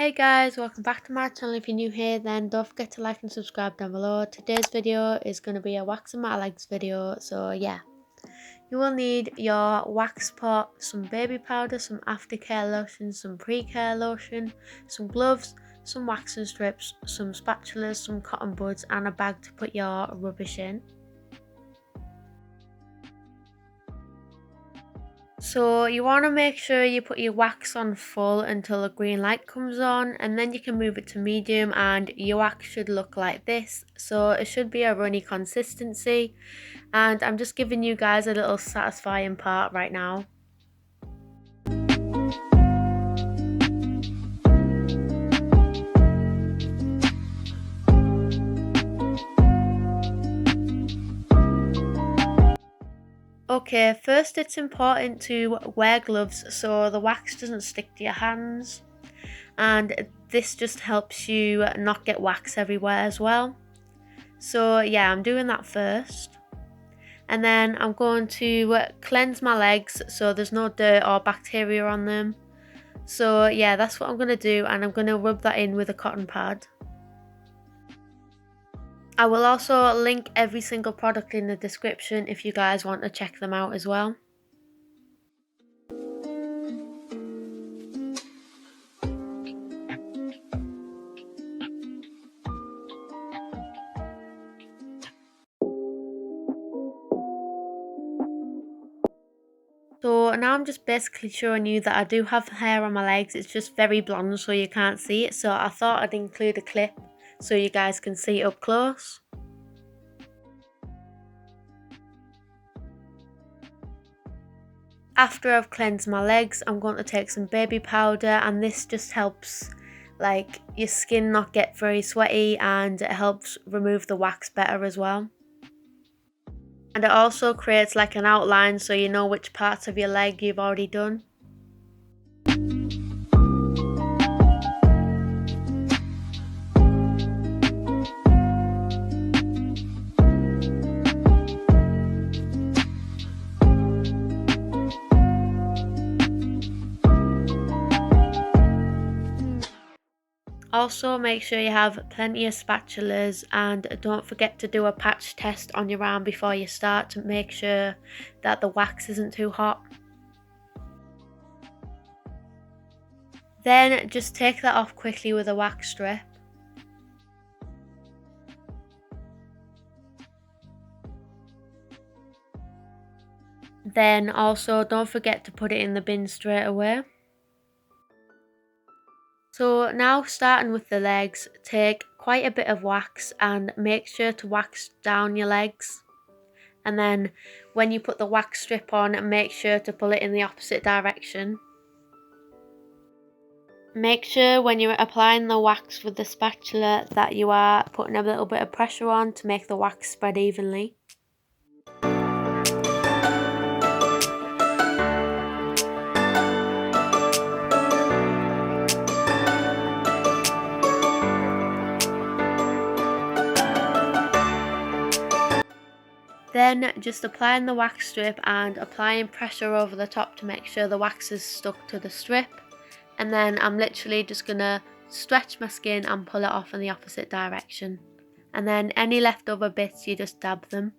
Hi guys, welcome back to my channel. If you're new here, then don't forget to like and subscribe down below. Today's video is going to be a waxing my legs video. So yeah, you will need your wax pot, some baby powder, some aftercare lotion, some pre-care lotion, some gloves, some waxing strips, some spatulas, some cotton buds and a bag to put your rubbish in. So you want to make sure you put your wax on full until a green light comes on, and then you can move it to medium and your wax should look like this. So it should be a runny consistency, and I'm just giving you guys a little satisfying part right now. Okay, first it's important to wear gloves so the wax doesn't stick to your hands, and this just helps you not get wax everywhere as well. So yeah, I'm doing that first, and then I'm going to cleanse my legs so there's no dirt or bacteria on them. So yeah, that's what I'm going to do, and I'm going to rub that in with a cotton pad. I will also link every single product in the description if you guys want to check them out as well. So now I'm just basically showing you that I do have hair on my legs. It's just very blonde so you can't see it. So I thought I'd include a clip so you guys can see it up close. After I've cleansed my legs, I'm going to take some baby powder, and this just helps like your skin not get very sweaty, and it helps remove the wax better as well. And it also creates like an outline so you know which parts of your leg you've already done. Also make sure you have plenty of spatulas, and don't forget to do a patch test on your arm before you start to make sure that the wax isn't too hot. Then just take that off quickly with a wax strip. Then also don't forget to put it in the bin straight away. So now starting with the legs, take quite a bit of wax and make sure to wax down your legs. And then when you put the wax strip on, make sure to pull it in the opposite direction. Make sure when you're applying the wax with the spatula that you are putting a little bit of pressure on to make the wax spread evenly. Then just applying the wax strip and applying pressure over the top to make sure the wax is stuck to the strip. And then I'm literally just going to stretch my skin and pull it off in the opposite direction. And then any leftover bits, you just dab them.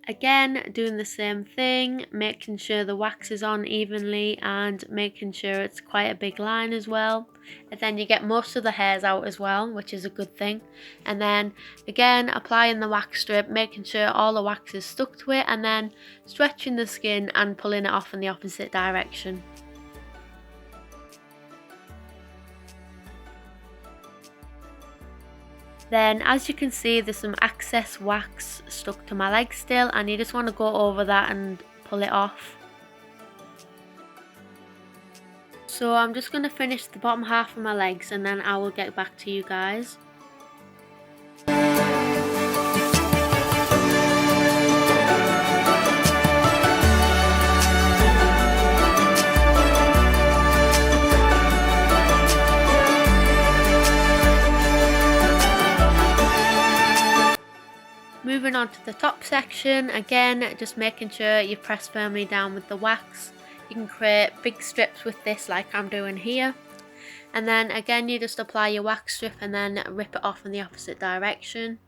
Again, doing the same thing, making sure the wax is on evenly and making sure it's quite a big line as well. And then you get most of the hairs out as well, which is a good thing. And then again, applying the wax strip, making sure all the wax is stuck to it, and then stretching the skin and pulling it off in the opposite direction. Then as you can see, there's some excess wax stuck to my leg still, and you just want to go over that and pull it off. So I'm just going to finish the bottom half of my legs and then I will get back to you guys. Moving on to the top section, again just making sure you press firmly down with the wax. You can create big strips with this like I'm doing here. And then again, you just apply your wax strip and then rip it off in the opposite direction.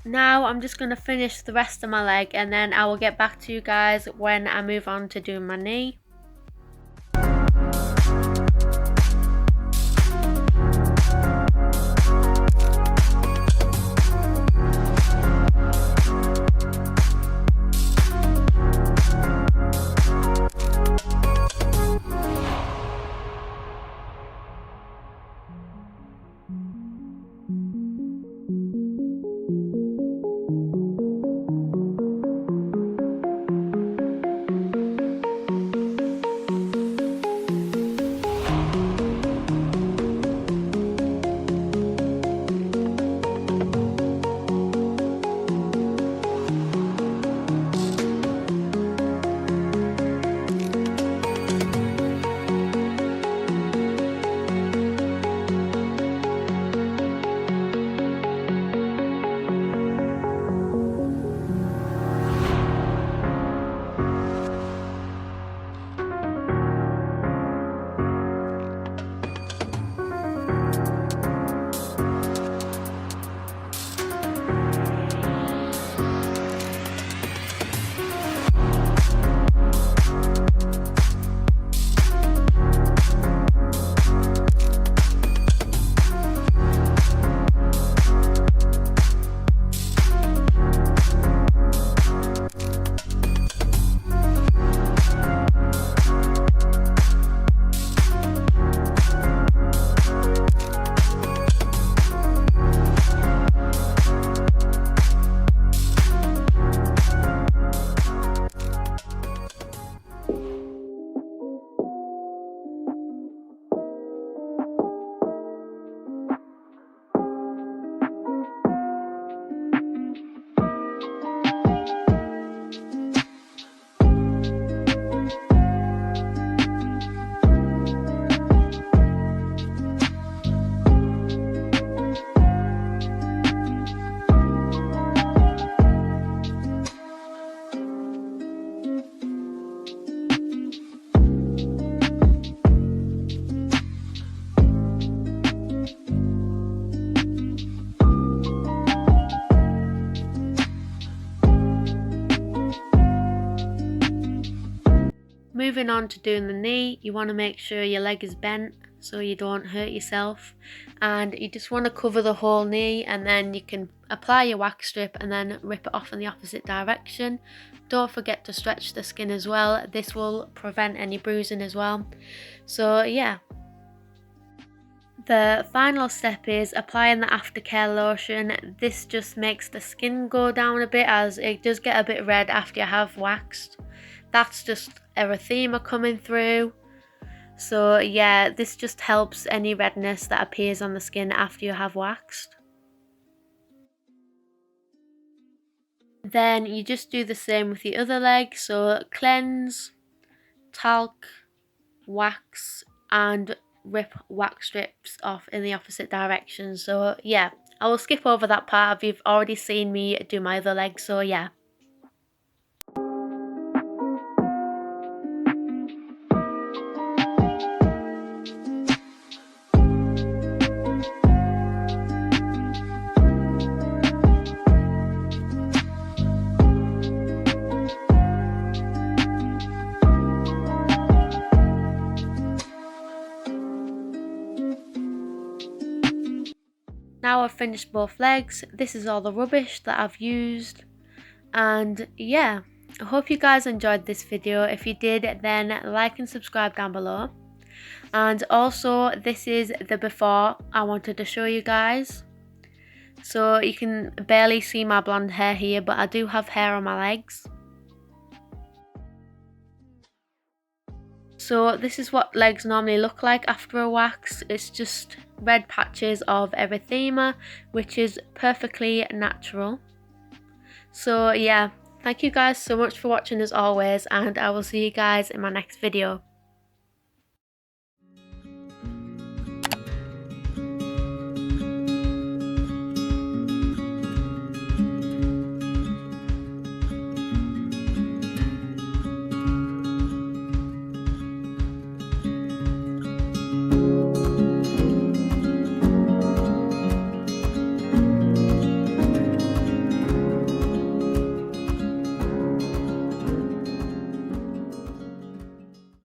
Now I'm just going to finish the rest of my leg and then I will get back to you guys when I move on to doing my knee. Moving on to doing the knee, you want to make sure your leg is bent so you don't hurt yourself, and you just want to cover the whole knee, and then you can apply your wax strip and then rip it off in the opposite direction. Don't forget to stretch the skin as well, this will prevent any bruising as well. So yeah. The final step is applying the aftercare lotion. This just makes the skin go down a bit as it does get a bit red after you have waxed. That's just erythema coming through. So yeah, this just helps any redness that appears on the skin after you have waxed. Then you just do the same with the other leg. So cleanse, talc, wax, and rip wax strips off in the opposite direction. So yeah, I will skip over that part if you've already seen me do my other leg. So yeah. Now I've finished both legs. This is all the rubbish that I've used, and yeah, I hope you guys enjoyed this video. If you did, then like and subscribe down below. And also, this is the before I wanted to show you guys. So you can barely see my blonde hair here, but I do have hair on my legs. So this is what legs normally look like after a wax. It's just red patches of erythema, which is perfectly natural. So yeah, Thank you guys so much for watching as always, and I will see you guys in my next video.